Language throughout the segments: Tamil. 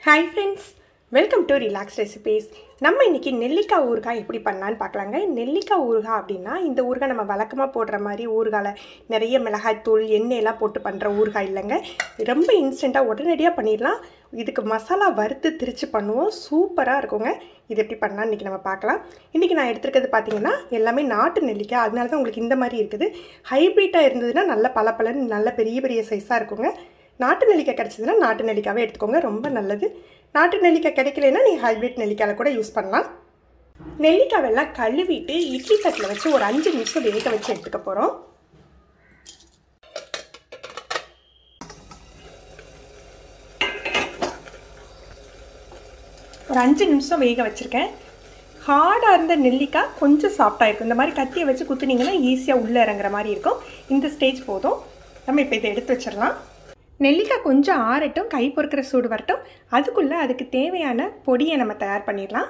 Hi friends, welcome to Relax Recipes. நம்ம இன்னைக்கு நெல்லிக்காய் ஊறுகாய் எப்படி பண்ணலாம்னு பார்க்கலாங்க. நெல்லிக்காய் ஊறுகாய் அப்படினா இந்த ஊறுகாய் நம்ம வழக்கமா போடுற மாதிரி ஊறுகாயில நிறைய மிளகாய் தூள் எண்ணெய் எல்லாம் போட்டு பண்ற ஊறுகாய் இல்லங்க. ரொம்ப இன்ஸ்டன்ட்டா உடனடியா பண்ணிரலாம். இதுக்கு மசாலா வறுத்து திரிச்சு பண்ணுவோம். சூப்பரா இருக்குங்க. இது எப்படி பண்ணலாம் இன்னைக்கு நம்ம பார்க்கலாம். இன்னைக்கு நான் எடுத்துக்கிறது பாத்தீங்கன்னா எல்லாமே நாட்டு நெல்லிக்காய். அதனால தான் உங்களுக்கு இந்த மாதிரி இருக்குது. ஹைபிரிட்டா இருந்ததுன்னா நல்ல பலபலன்னு நல்ல பெரிய பெரிய சைஸா இருக்குங்க. நாட்டு நெல்லிக்காய் கிடைச்சதுன்னா நாட்டு நெல்லிக்காவே எடுத்துக்கோங்க, ரொம்ப நல்லது. நாட்டு நெல்லிக்காய் கிடைக்கலனா நீ ஹைபிரிட் நெல்லிக்காய் கூட யூஸ் பண்ணலாம். நெல்லிக்காய் எல்லாம் கழுவிட்டு இட்லி தட்டில் வச்சு ஒரு 5 நிமிஷம் வேக வச்சு எடுத்துக்க போறோம். ஒரு 5 நிமிஷம் வேக வச்சிருக்கேன். ஹார்டா இருந்த நெல்லிக்காய் கொஞ்சம் சாஃப்டா இருக்கும். இந்த மாதிரி கத்தியை வச்சு குத்துனீங்கன்னா ஈஸியா உள்ள இறங்குற மாதிரி இருக்கும். இந்த ஸ்டேஜ் போதும். நம்ம இப்போ இதை எடுத்து வச்சிடலாம். நெல்லிக்காய் கொஞ்சம் ஆறட்டும், கை பொறுக்கிற சூடு வரட்டும். அதுக்குள்ளே அதுக்கு தேவையான பொடியை நம்ம தயார் பண்ணிடலாம்.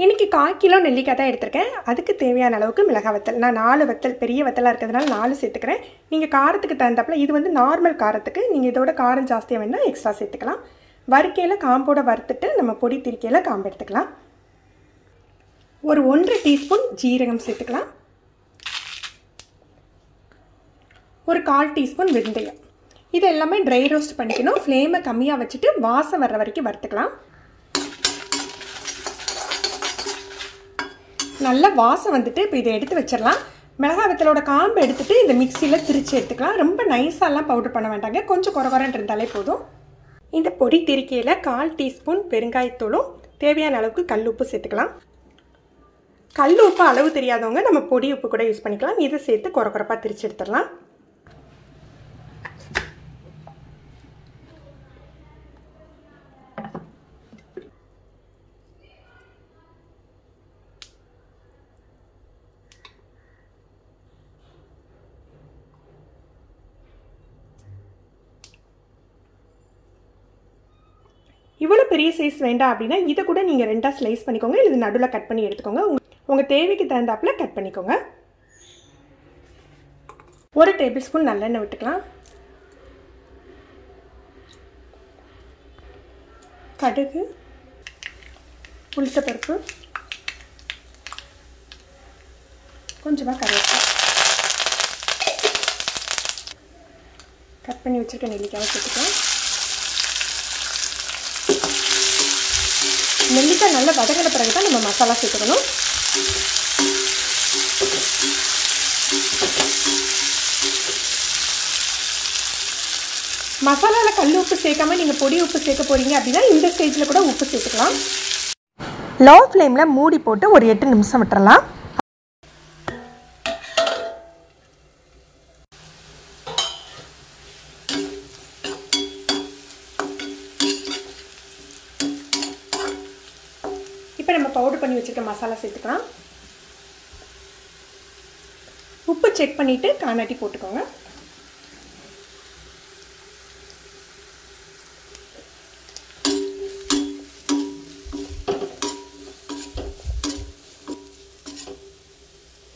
இன்றைக்கி 1/4 கிலோ நெல்லிக்காய் தான் எடுத்திருக்கேன். அதுக்கு தேவையான அளவுக்கு மிளகாய் வத்தல். நான் 4 வத்தல், பெரிய வத்தலாக இருக்கிறதுனால 4 சேர்த்துக்கிறேன். நீங்கள் காரத்துக்கு தகுந்தாப்புல, இது வந்து நார்மல் காரத்துக்கு, நீங்கள் இதோட காரம் ஜாஸ்தியாக வேணால் எக்ஸ்ட்ரா சேர்த்துக்கலாம். வறுக்கையில் காம்போட வறுத்துட்டு நம்ம பொடி திரிக்கையில் காம்பு எடுத்துக்கலாம். ஒரு 1/2 டீஸ்பூன் ஜீரகம் சேர்த்துக்கலாம். ஒரு 1/4 டீஸ்பூன் வெந்தயம். இது எல்லாமே ட்ரை ரோஸ்ட் பண்ணிக்கணும். ஃப்ளேமை கம்மியாக வச்சுட்டு வாசம் வர்ற வரைக்கும் வறுத்துக்கலாம். நல்ல வாசம் வந்துட்டு இப்போ இதை எடுத்து வச்சிடலாம். மிளகாய் வத்தலோட காம்பு எடுத்துட்டு இந்த மிக்சியில் திரிச்சு எடுத்துக்கலாம். ரொம்ப நைஸாலாம் பவுடர் பண்ண வேண்டாங்க, கொஞ்சம் குறகுறன்னு இருந்தாலே போதும். இந்த பொடி திரிக்கையில் 1/4 டீஸ்பூன் பெருங்காயத்தூளும் தேவையான அளவுக்கு கல் உப்பு சேர்த்துக்கலாம். கல் உப்பு அளவு தெரியாதவங்க நம்ம பொடி உப்பு கூட யூஸ் பண்ணிக்கலாம். இதை சேர்த்து குறகுறப்பாக திரிச்சு எடுத்துடலாம். இவ்வளோ பெரிய சைஸ் வேண்டாம் அப்படின்னா இதை கூட நீங்கள் 2ஆக ஸ்லைஸ் பண்ணிக்கோங்க, இல்லை நடுவில் கட் பண்ணி எடுத்துக்கோங்க. உங்கள் தேவைக்கு தகுந்தாப்பில் கட் பண்ணிக்கோங்க. 1 டேபிள் ஸ்பூன் நல்லெண்ணெய் விட்டுக்கலாம். கடுகு, உளுத்தப்பருப்பு, கொஞ்சமாக கருவேப்பிலை, கட் பண்ணி வச்சுருக்க நெல்லிக்காயை சேர்த்துக்கலாம். நெல்லிக்காய் நல்லா வதங்கின பிறகு தான் நம்ம மசாலா சேர்த்துக்கணும். மசாலாவில் கல் உப்பு சேர்க்காம நீங்கள் பொடி உப்பு சேர்க்க போறீங்க அப்படின்னா இந்த ஸ்டேஜில் கூட உப்பு சேர்த்துக்கலாம். லோ ஃப்ளேமில் மூடி போட்டு ஒரு 8 நிமிஷம் விட்டுறலாம். இப்போ நம்ம பவுடர் பண்ணி வச்சுருக்க மசாலா சேர்த்துக்கலாம். உப்பு செக் பண்ணிவிட்டு காணாட்டி போட்டுக்கோங்க.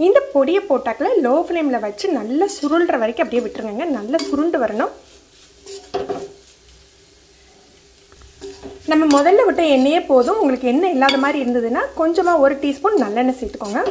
இந்த பொடியை போட்டாக்கல லோ ஃப்ளேமில் வச்சு நல்லா சுருள்ற வரைக்கும் அப்படியே விட்டுருங்க. நல்லா சுருண்டு வரணும். நம்ம முதல்ல விட்ட எண்ணெயே போதும். உங்களுக்கு எண்ணெய் இல்லாத மாதிரி இருந்ததுன்னா கொஞ்சமாக 1 டீஸ்பூன் நல்லெண்ணெய் சேர்த்துக்கோங்க.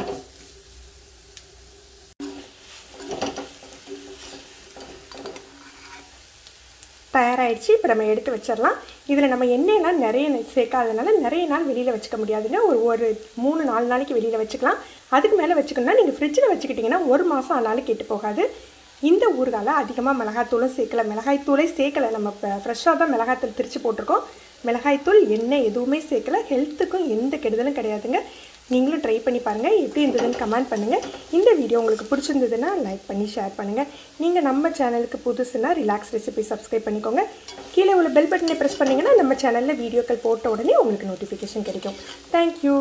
தயாராகிடுச்சு. இப்போ நம்ம எடுத்து வச்சிடலாம். இதில் நம்ம எண்ணெயெல்லாம் நிறைய சேர்க்காதனால நிறைய நாள் வெளியில் வச்சுக்க முடியாதுங்க. ஒரு 3-4 நாளைக்கு வெளியில் வச்சுக்கலாம். அதுக்கு மேலே வச்சுக்கணும்னா நீங்கள் ஃப்ரிட்ஜில் வச்சுக்கிட்டிங்கன்னா 1 மாதம் ஆனாலும் கெட்டு போகாது. இந்த ஊறுகாயில் அதிகமாக மிளகாய்த்தூளும் சேர்க்கலை, மிளகாய்த்தூளே சேர்க்கலை. நம்ம ஃப்ரெஷ்ஷாக தான் மிளகாய்த்தூள் திரிச்சு போட்டிருக்கோம். மிளகாய்த்தூள் எண்ணெய் எதுவுமே சேர்க்கலை. ஹெல்த்துக்கும் எந்த கெடுதலும் கிடையாதுங்க. நீங்களும் ட்ரை பண்ணி பாருங்கள். எப்படி இருந்ததுன்னு கமெண்ட் பண்ணுங்கள். இந்த வீடியோ உங்களுக்கு பிடிச்சிருந்ததுன்னா லைக் பண்ணி ஷேர் பண்ணுங்கள். நீங்கள் நம்ம சேனலுக்கு புதுசுன்னா ரிலாக்ஸ் ரெசிபி சப்ஸ்கிரைப் பண்ணிக்கோங்க. கீழே உள்ள பெல் பட்டனை ப்ரெஸ் பண்ணிங்கன்னா நம்ம சேனலில் வீடியோக்கள் போட்ட உடனே உங்களுக்கு நோட்டிஃபிகேஷன் கிடைக்கும். தேங்க்யூ.